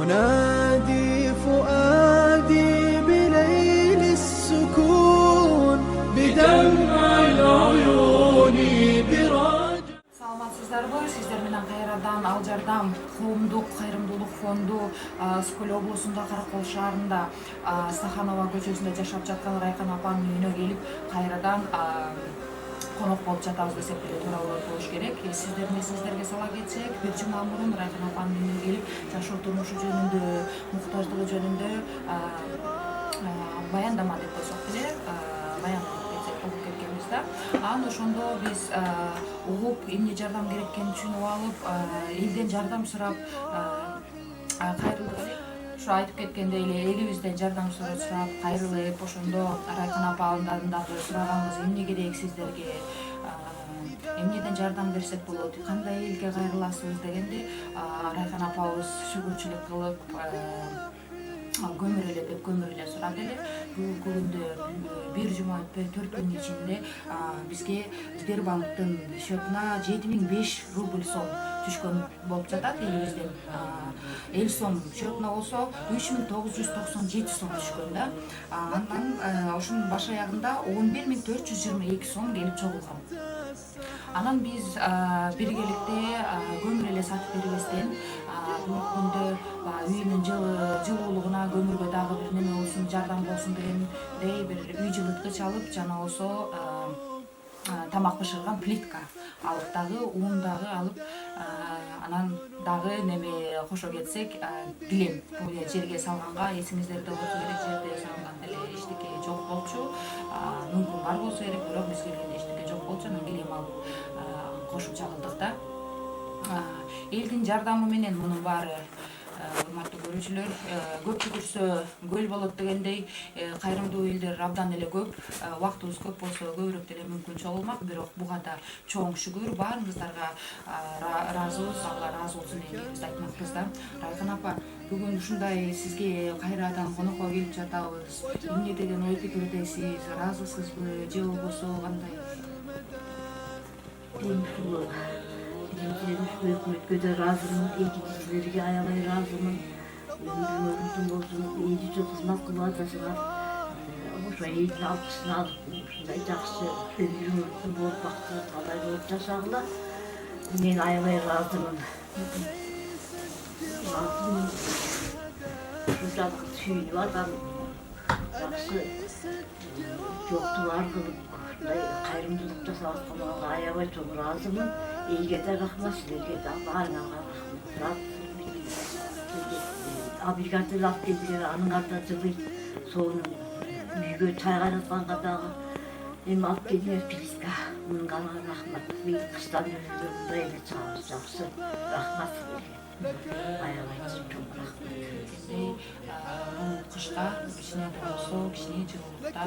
ينادي فؤادي بليل السكون بدمع العيون براج. Саламатсыздарбы, сиздер менен кайрадан Ал Жардам коомдук кайрымдуулук фонду Скөл облусунда Каракол шаарында Стаханова көчөсүндө жашап жаткан Райкан апанын үйүнө келип кайрадан конок болуп жатабыз десек деле туура болуш керек. Сиздердин эсиңиздерге сала кетсек, бир жума мурун Райкан апанын үйүнө келип жашоо турмушу жөнүндө, муктаждыгы жөнүндө баяндама деп койсок деле, окуп кеткенбиз да. Анан ошондо биз угуп, эмне жардам керек экенин түшүнүп алып, элден жардам сурап кайрылдык. Ушу айтып кеткендей эле элибизден жардам сурап кайрылып, ошондо Райкан апандан дагы сураганбыз, эмне керек сиздерге, эмнеден жардам берсек болот, кандай элге кайрыласыз дегенде Райкан апабыз шүгүрчүлүк кылып көмүр эле сурады эле. Бул күндө бир жума өтпөй 4 күн ичинде бизге Сбербанктын счетуна 7005 рубль сом түшкөн болуп жатат элибизден. Эл сом счетуна болсо 3997 сом түшкөн да. Андан ошонун баш аягында 11422 сом келип чогулган. Анан биз биргеликте көмүр эле сатып бербестен күндө үйүнүн жылуулугуна көмүргө дагы бир неме болсун, жардам болсун дегендей бир үй жылыткыч алып, жана болсо тамак бышырган плитка алып дагы, ун дагы алып, анан дагы неме кошо кетсек, килем жерге салганга, эсиңиздерде болсо керек, жерде салган деле эчтеке жок болчу. Мүмкүн бар болсо керек, бирок биз келгенде эчтеке жок болчу, анан килем алып кошуп чагылдык да. Элдин жардамы менен мунун баары, урматтуу көрүүчүлөр, көп түкүрсө көл болот дегендей, кайрымдуу элдер абдан эле көп. Убактыбыз көп болсо көбүрөөк деле мүмкүн чогулмак, бирок буга да чоң шүгүр, баарыңыздарга ыраазыбыз, Алла ыраазы болсун дегенди айтмакпыз да. Райкан апа, бүгүн ушундай сизге кайрадан конокко келип жатабыз. Эмне деген ой пикирдесиз, ыраазысызбы же болбосо кандай? Birinci ökmütkö de razımın, ikincisizlerge ayalay razımın. Ömrüm olsun, iyice çok hizmet kılatasılar. Oşa eğitim alkışını alıp, şunday жақсы ömrüm болып baktı, talay olup yaşağıla. Men ayalay razımın. Razımın, şu жадық tüyünü adam, жақсы жоқтылар kılıp, кайрымдуулук жасап атканга аябай чоң ыраазымын. Элге да рахмат, силерге да баарыңарга рахмат. Абрикаты алып келдилер, анын артынан жылыйт. Сону үйгө чай кайнатканга дагы эми алып келдилер плитка. Мунга рахмат. Мен кыштан өзүмдө мындай эле чыгабыз, жакшы. Рахмат силерге. Аябай чоң рахмат. Кышка кичине болсо, кичине жылуулукта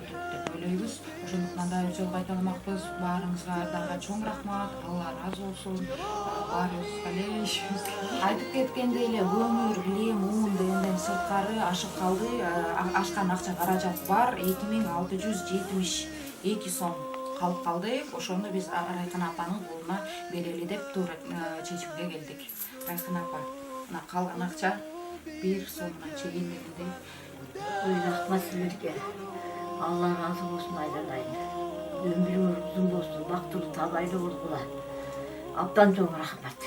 деп ойлойбуз. Ошондуктан дагы жолго айталамакпыз. Баарыңызга дагы чоң рахмат. Алла ыраазы болсун. Баарыбызга эле ишибизге айтып кеткендей эле көмүр, килем, ун дегенден сырткары ашып калды. Ашкан акча каражат бар, 2672 сом калып калды. Ошону биз Райкан апанын колуна берели деп туура чечимге келдик. Райкан апа, мына калган акча 1 сомдон чейин дегендей. Ой, рахмат силерге. Алла разы болсын айдалайын. Ömrüm uzun болсын, бактылуу табайлуу болгула. Абдан чоң рахмат.